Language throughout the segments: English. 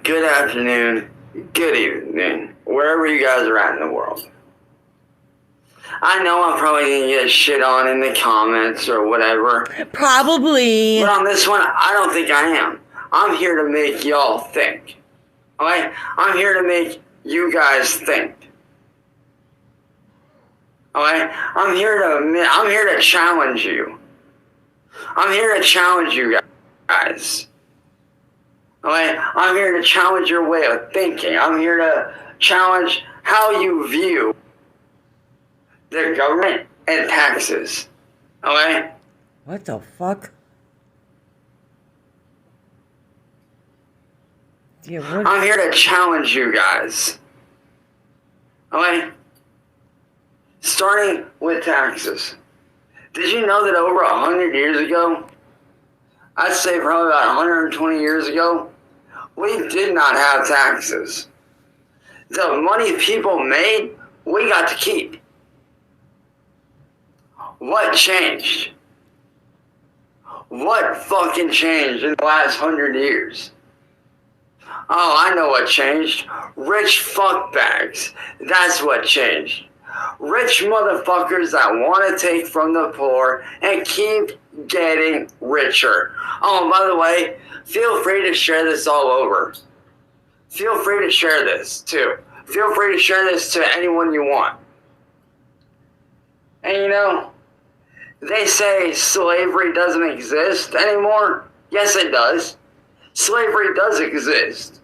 good afternoon, good evening, wherever you guys are at in the world. I know I'm probably going to get shit on in the comments or whatever. Probably. But on this one, I don't think I am. I'm here to make y'all think. Alright? I'm here to make you guys think. Alright? I'm here to challenge you. I'm here to challenge you guys. Alright? I'm here to challenge your way of thinking. I'm here to challenge how you view the government and taxes. Alright? What the fuck? Yeah, what? I'm here to challenge you guys. Alright? Starting with taxes. Did you know that over 100 years ago, I'd say probably about 120 years ago, we did not have taxes. The money people made, we got to keep. What changed? What fucking changed in the last 100 years? Oh, I know what changed. Rich fuckbags. That's what changed. Rich motherfuckers that want to take from the poor and keep getting richer. Oh, by the way, feel free to share this all over. Feel free to share this too. Feel free to share this to anyone you want. And you know, they say slavery doesn't exist anymore. Yes, it does. Slavery does exist.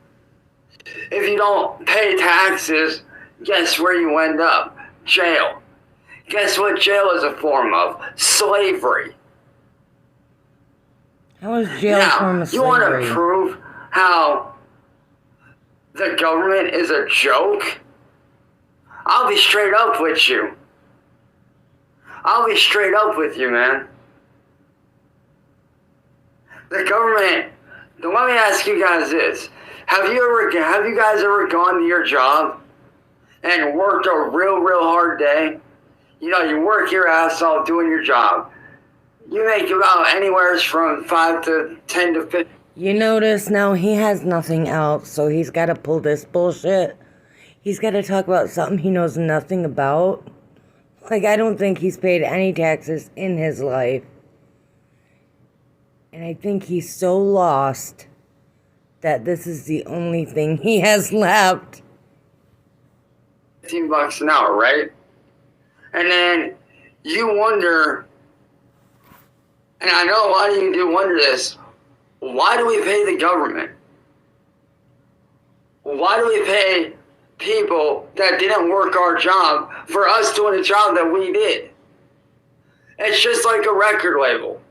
If you don't pay taxes, guess where you end up? Jail. Guess what jail is a form of? Slavery. How is jail a form of slavery? You want to prove how the government is a joke? I'll be straight up with you. I'll be straight up with you, man. The government, let me ask you guys this. Have you guys ever gone to your job and worked a real hard day? You know, you work your ass off doing your job. You make about anywhere from 5 to 10 to 15. You notice now he has nothing else, so he's got to pull this bullshit. He's got to talk about something he knows nothing about. Like, I don't think he's paid any taxes in his life. And I think he's so lost that this is the only thing he has left. $15 an hour, right? And then you wonder, and I know a lot of you do wonder this, why do we pay the government? Why do we pay people that didn't work our job for us doing a job that we did? It's just like a record label,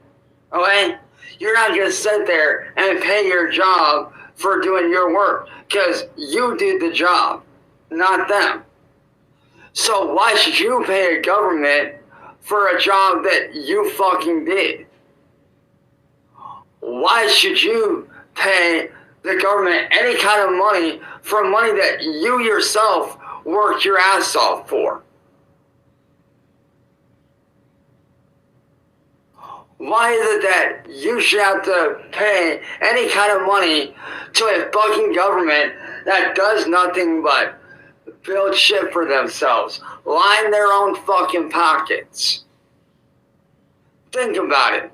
okay? You're not going to sit there and pay your job for doing your work because you did the job, not them. So why should you pay a government for a job that you fucking did? Why should you pay the government any kind of money for money that you yourself worked your ass off for? Why is it that you should have to pay any kind of money to a fucking government that does nothing but build shit for themselves, line their own fucking pockets? Think about it.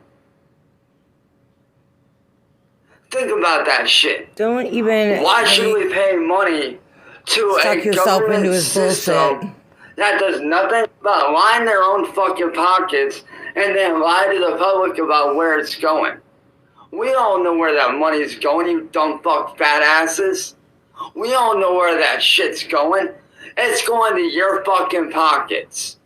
Think about that shit. Don't even... Why should we pay money to a government system that does nothing but line their own fucking pockets and then lie to the public about where it's going? We all know where that money's going, you dumb fuck fat asses. We all know where that shit's going. It's going to your fucking pockets.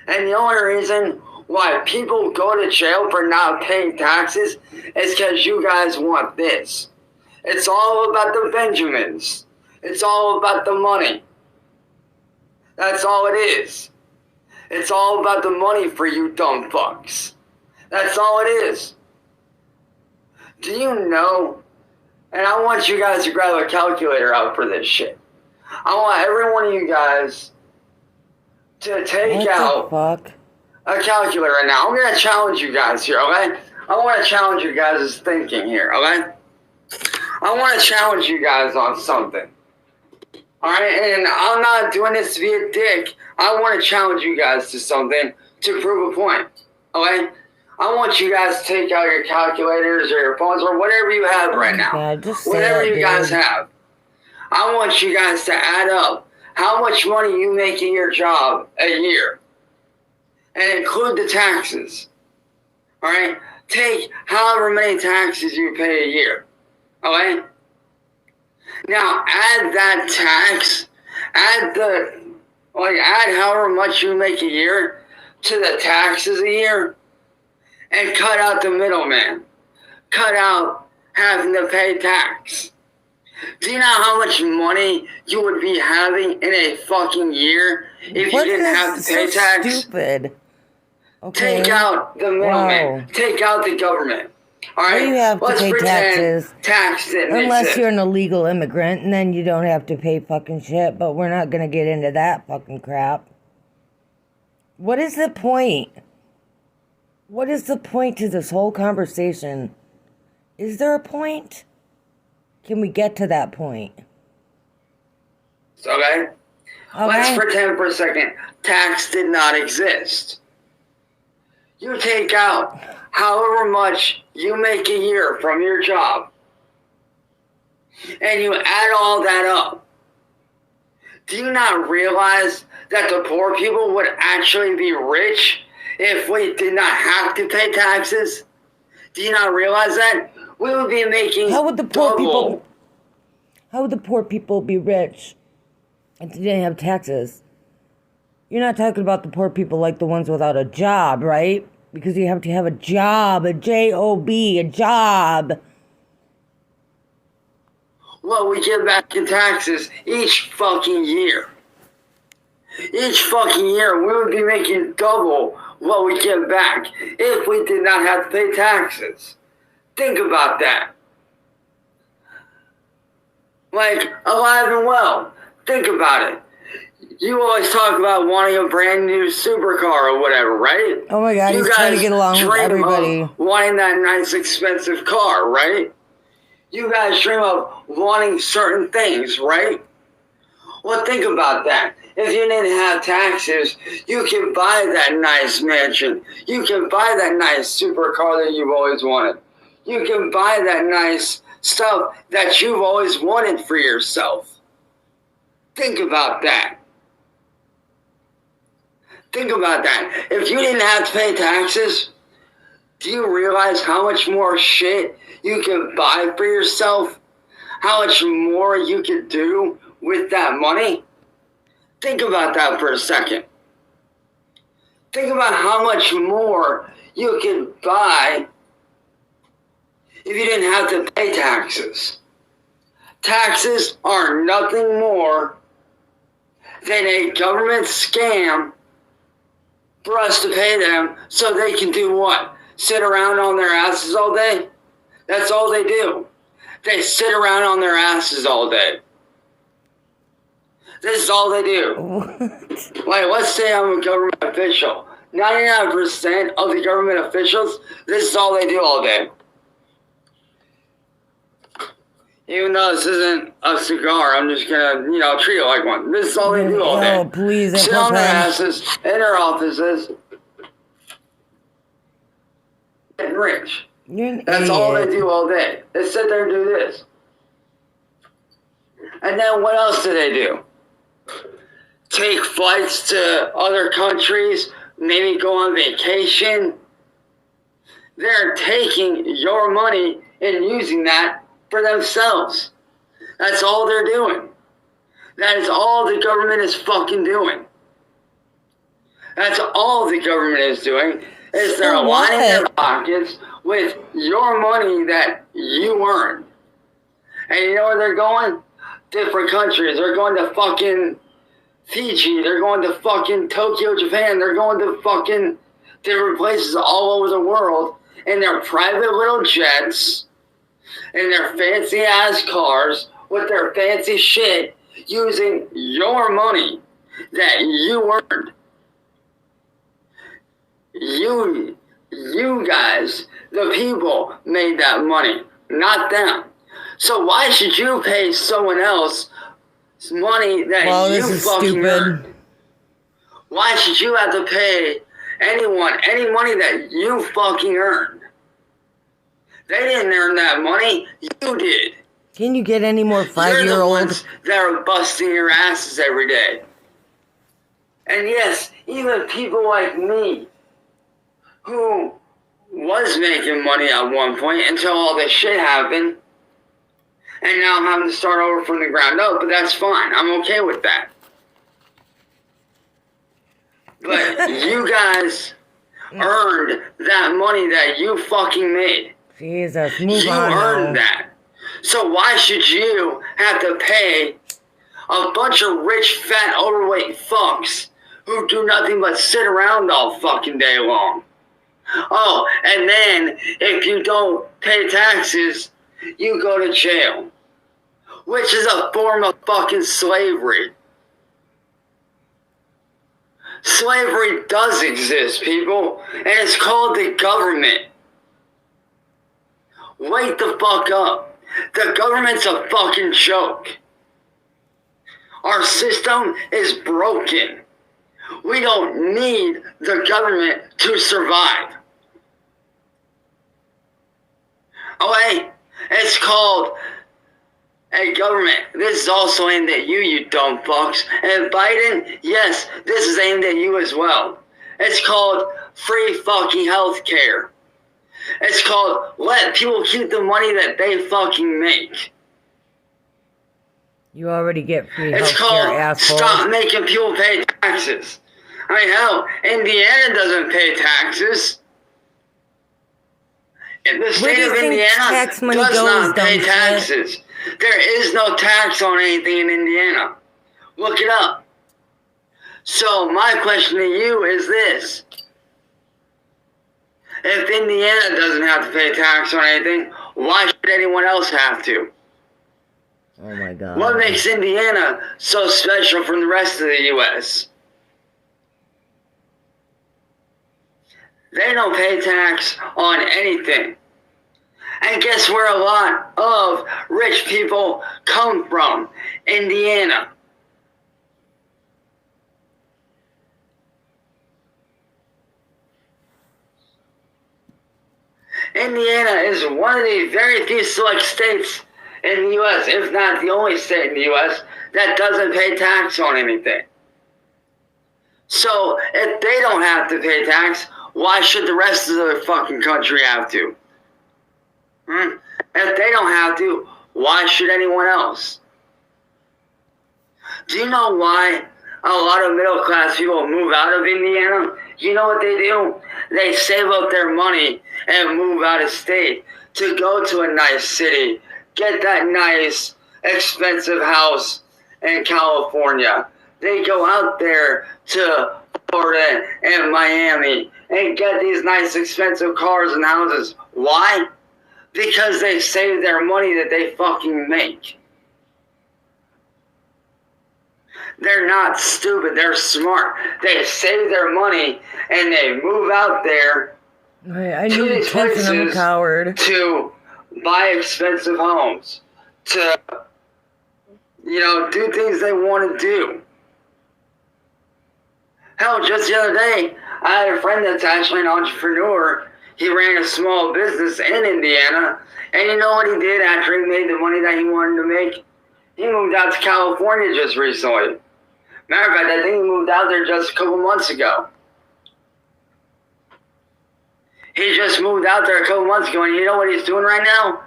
And the only reason why people go to jail for not paying taxes is because you guys want this. It's all about the Benjamins. It's all about the money. That's all it is. It's all about the money for you dumb fucks. That's all it is. Do you know? And I want you guys to grab a calculator out for this shit. I want every one of you guys to take out a calculator right now. I'm going to challenge you guys here, okay? I want to challenge you guys' thinking here, okay? I want to challenge you guys on something. Alright, and I'm not doing this to be a dick. I want to challenge you guys to something to prove a point. Okay? I want you guys to take out your calculators or your phones or whatever you have right now. Yeah, just whatever say it, you guys dude. have. I want you guys to add up how much money you make in your job a year. And include the taxes. Alright? Take however many taxes you pay a year. Alright? Now add that tax, add however much you make a year to the taxes a year, and cut out the middleman. Cut out having to pay tax. Do you know how much money you would be having in a fucking year if you didn't have to pay tax? Stupid. Okay. Take out the middleman. Wow. Take out the government. All right. Well, you have to pay taxes. Tax didn't unless exist. you're an illegal immigrant, and then you don't have to pay fucking shit. But we're not gonna get into that fucking crap. What is the point? What is the point to this whole conversation? Is there a point? Can we get to that point? Okay. Let's pretend for a second tax did not exist. You take out however much you make a year from your job, and you add all that up. Do you not realize that the poor people would actually be rich if we did not have to pay taxes? Do you not realize that? We would be making How would the poor people be rich if they didn't have taxes? You're not talking about the poor people like the ones without a job, right? Because you have to have a job, a J-O-B, a job. What we get back in taxes each fucking year. Each fucking year we would be making double what we get back if we did not have to pay taxes. Think about that. Like, alive and well. Think about it. You always talk about wanting a brand new supercar or whatever, right? Oh my God, he's trying to get along with everybody. Wanting that nice expensive car, right? You guys dream of wanting certain things, right? Well, think about that. If you didn't have taxes, you can buy that nice mansion. You can buy that nice supercar that you've always wanted. You can buy that nice stuff that you've always wanted for yourself. Think about that. Think about that. If you didn't have to pay taxes, do you realize how much more shit you can buy for yourself? How much more you could do with that money? Think about that for a second. Think about how much more you could buy if you didn't have to pay taxes. Taxes are nothing more than a government scam for us to pay them so they can do what? Sit around on their asses all day? That's all they do. They sit around on their asses all day. This is all they do. Like, let's say I'm a government official. 99% of the government officials, this is all they do all day. Even though this isn't a cigar, I'm just gonna, treat it like one. This is all they do all day. Oh, please. Sit on their asses, in their offices, getting rich. That's all they do all day. They sit there and do this. And then what else do they do? Take flights to other countries, maybe go on vacation. They're taking your money and using that for themselves. That's all they're doing. That is all the government is fucking doing. That's all the government is doing, is they're lining their pockets with your money that you earned. And you know where they're going? Different countries. They're going to fucking Fiji. They're going to fucking Tokyo, Japan. They're going to fucking different places all over the world in their private little jets, in their fancy ass cars, with their fancy shit, using your money that you earned. You guys, the people, made that money, not them. So why should you pay someone else money that you fucking earn? Why should you have to pay anyone any money that you fucking earned? They didn't earn that money. You did. Can you get any more 5-year-olds? You're the ones that are busting your asses every day. And yes, even people like me, who was making money at one point until all this shit happened, and now I'm having to start over from the ground up, but that's fine. I'm okay with that. But you guys earned that money that you fucking made. Jesus, move you on. You earned that. So why should you have to pay a bunch of rich, fat, overweight fucks who do nothing but sit around all fucking day long? Oh, and then if you don't pay taxes, you go to jail. Which is a form of fucking slavery. Slavery does exist, people, and it's called the government. Wake the fuck up. The government's a fucking joke. Our system is broken. We don't need the government to survive. Okay? It's called a government. This is also aimed at you, you dumb fucks. And Biden, yes, this is aimed at you as well. It's called free fucking health care. It's called let people keep the money that they fucking make. You already get free health care, asshole. It's called stop making people pay taxes. I mean, hell, Indiana doesn't pay taxes. The state of Indiana does not pay taxes. There is no tax on anything in Indiana. Look it up. So my question to you is this. If Indiana doesn't have to pay tax on anything, why should anyone else have to? Oh my God. What makes Indiana so special from the rest of the U.S.? They don't pay tax on anything. And guess where a lot of rich people come from? Indiana. Indiana is one of the very few select states in the U.S., if not the only state in the U.S., that doesn't pay tax on anything. So, if they don't have to pay tax, why should the rest of the fucking country have to? If they don't have to, why should anyone else? Do you know why a lot of middle-class people move out of Indiana? You know what they do? They save up their money and move out of state to go to a nice city, get that nice, expensive house in California. They go out there to Florida and Miami and get these nice, expensive cars and houses. Why? Because they save their money that they fucking make. They're not stupid. They're smart. They save their money and they move out there I knew these places I'm a coward. To buy expensive homes, to, do things they want to do. Hell, just the other day, I had a friend that's actually an entrepreneur. He ran a small business in Indiana, and you know what he did after he made the money that he wanted to make? He moved out to California just recently. Matter of fact, I think he moved out there just a couple months ago. He just moved out there a couple months ago, and you know what he's doing right now?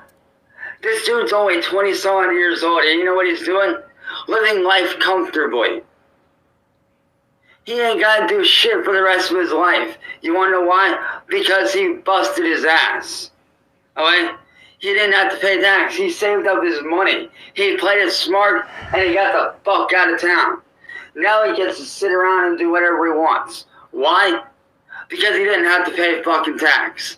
This dude's only 20-some years old, and you know what he's doing? Living life comfortably. He ain't got to do shit for the rest of his life. You want to know why? Because he busted his ass. Okay? He didn't have to pay tax. He saved up his money. He played it smart, and he got the fuck out of town. Now he gets to sit around and do whatever he wants. Why? Because he didn't have to pay fucking tax.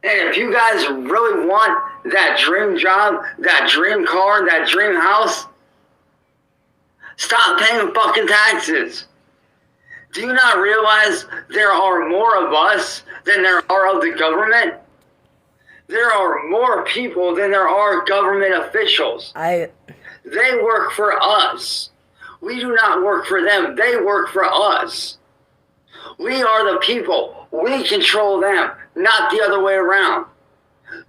And if you guys really want that dream job, that dream car, that dream house, stop paying fucking taxes. Do you not realize there are more of us than there are of the government? There are more people than there are government officials. They work for us. We do not work for them. They work for us. We are the people. We control them, not the other way around.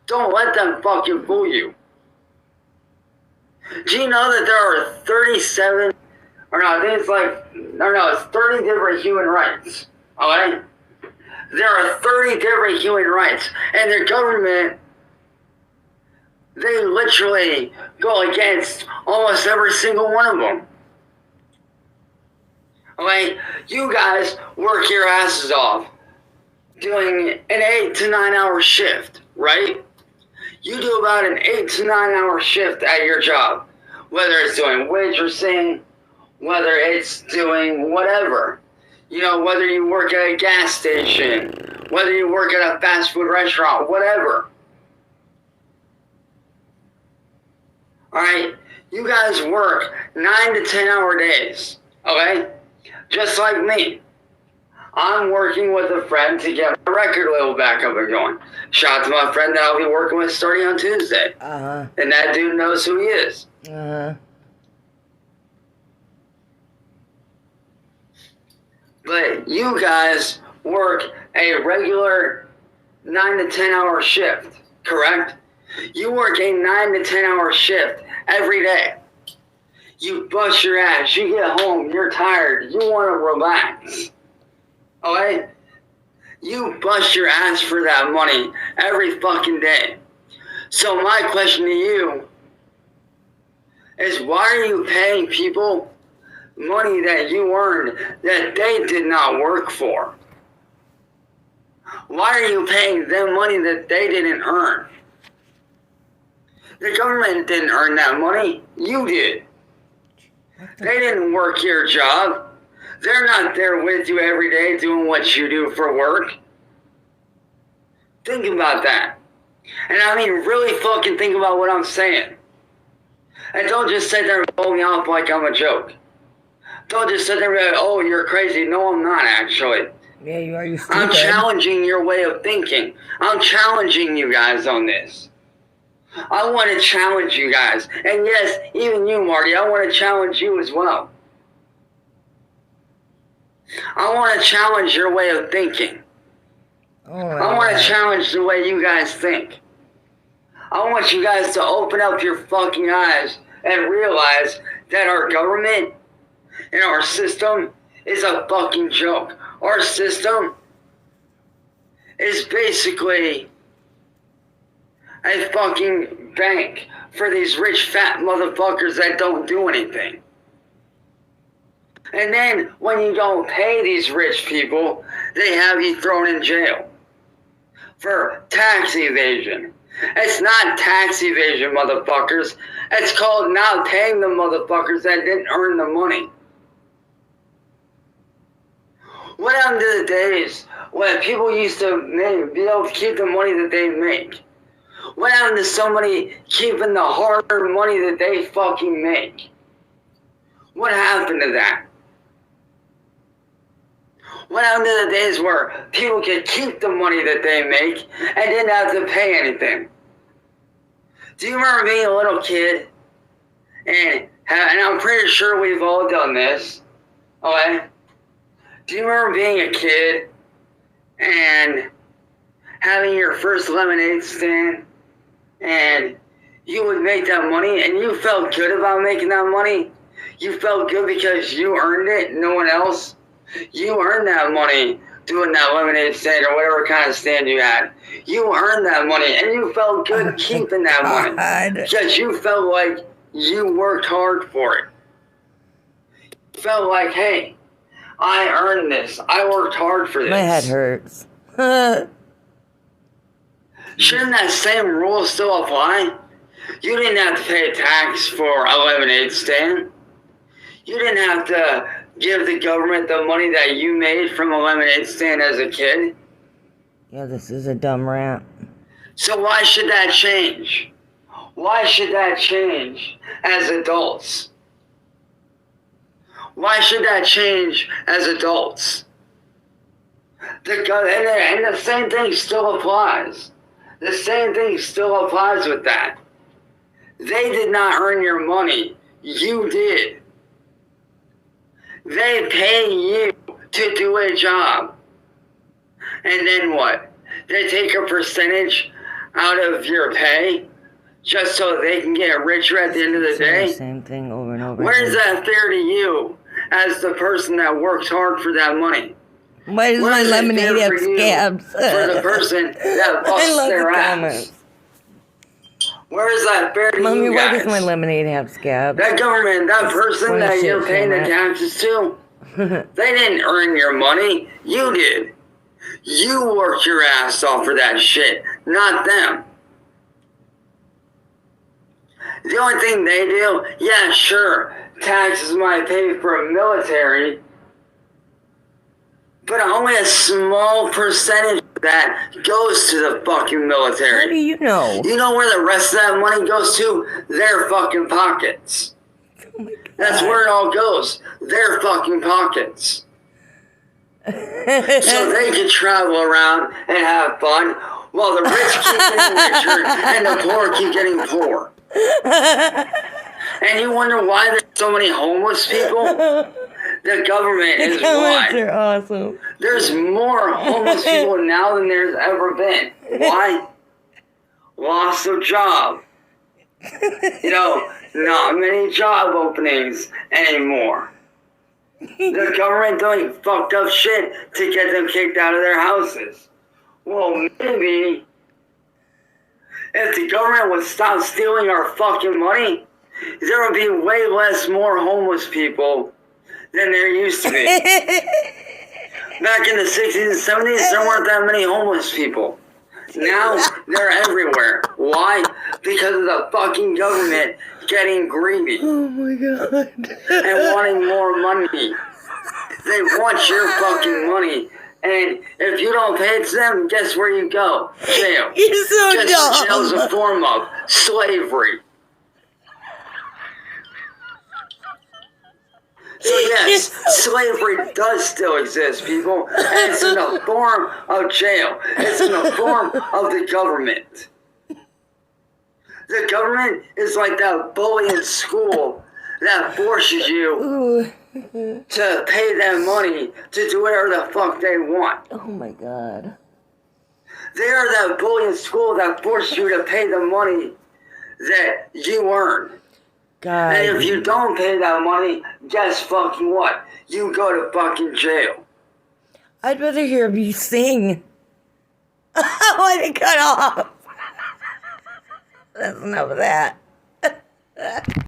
Don't let them fucking fool you. Do you know that there are 37, or no, I think it's it's 30 different human rights, okay? There are 30 different human rights, and their government, they literally go against almost every single one of them. Okay? You guys work your asses off doing an 8 to 9 hour shift, right? You do about an 8 to 9 hour shift at your job, whether it's doing waitressing, whether it's doing whatever. You know, whether you work at a gas station, whether you work at a fast food restaurant, whatever. Alright? You guys work 9 to 10 hour days, okay? Just like me. I'm working with a friend to get my record label back up and going. Shout out to my friend that I'll be working with starting on Tuesday. And that dude knows who he is. But you guys work a regular 9 to 10 hour shift, correct? You work a 9 to 10 hour shift every day. You bust your ass, you get home, you're tired, you want to relax. Okay? You bust your ass for that money every fucking day. So my question to you is, why are you paying people money that you earned that they did not work for? Why are you paying them money that they didn't earn? The government didn't earn that money. You did. They didn't work your job. They're not there with you every day doing what you do for work. Think about that. And I mean, really fucking think about what I'm saying. And don't just sit there and blow me off like I'm a joke. Don't just sit there and be like, oh, you're crazy. No, I'm not, actually. Yeah, you are. You're stupid. I'm challenging your way of thinking. I'm challenging you guys on this. I want to challenge you guys. And yes, even you, Marty, I want to challenge you as well. I want to challenge your way of thinking. I want to challenge the way you guys think. I want you guys to open up your fucking eyes and realize that our government and our system is a fucking joke. Our system is basically a fucking bank for these rich fat motherfuckers that don't do anything. And then when you don't pay these rich people, they have you thrown in jail for tax evasion. It's not tax evasion, motherfuckers. It's called not paying the motherfuckers that didn't earn the money. What happened to the days when people used to be able to keep the money that they make? What happened to somebody keeping the hard-earned money that they fucking make? What happened to that? What happened to the days where people could keep the money that they make and didn't have to pay anything? Do you remember being a little kid? And I'm pretty sure we've all done this. Okay? Do you remember being a kid and having your first lemonade stand, and you would make that money and you felt good about making that money? You felt good because you earned it, no one else? You earned that money doing that lemonade stand or whatever kind of stand you had. You earned that money and you felt good keeping that money because you felt like you worked hard for it. You felt like, hey, I earned this. I worked hard for this. My head hurts. Shouldn't that same rule still apply? You didn't have to pay tax for a lemonade stand. You didn't have to give the government the money that you made from a lemonade stand as a kid. Yeah, this is a dumb rant. So why should that change? Why should that change as adults? Why should that change as adults? And the same thing still applies. The same thing still applies with that. They did not earn your money. You did. They pay you to do a job. And then what? They take a percentage out of your pay just so they can get richer at the end of the day? Same thing over and over. Where's that fair to you as the person that works hard for that money? Why does my lemonade have scabs? For the person that busts their ass. Where is that fair to Mommy, you guys? why does my lemonade have scabs? That government, that person that you're paying the taxes to, they didn't earn your money. You did. You worked your ass off for that shit, not them. The only thing they do, yeah, sure, taxes might pay for a military, but only a small percentage of that goes to the fucking military. How do you know? You know where the rest of that money goes to? Their fucking pockets. Oh my God. That's where it all goes. Their fucking pockets. So they can travel around and have fun while the rich keep getting richer and the poor keep getting poor. And you wonder why there's so many homeless people? The government is why. They're awesome. There's more homeless people now than there's ever been. Why? Loss of job. You know, not many job openings anymore. The government doing fucked up shit to get them kicked out of their houses. Well, maybe if the government would stop stealing our fucking money, there would be way less more homeless people than there used to be. Back in the 60s and 70s, there weren't that many homeless people. Now, they're everywhere. Why? Because of the fucking government getting greedy. Oh my God. And wanting more money. They want your fucking money. And if you don't pay it to them, guess where you go? Jail. You're so dumb. Jail's a form of slavery. So yes, slavery does still exist, people, and it's in the form of jail. It's in the form of the government. The government is like that bully in school that forces you to pay them money to do whatever the fuck they want. Oh my God. They are that bully in school that forces you to pay the money that you earn. God. And if you don't pay that money, guess fucking what? You go to fucking jail. I'd rather hear you sing. Why did it cut off? That's enough of that.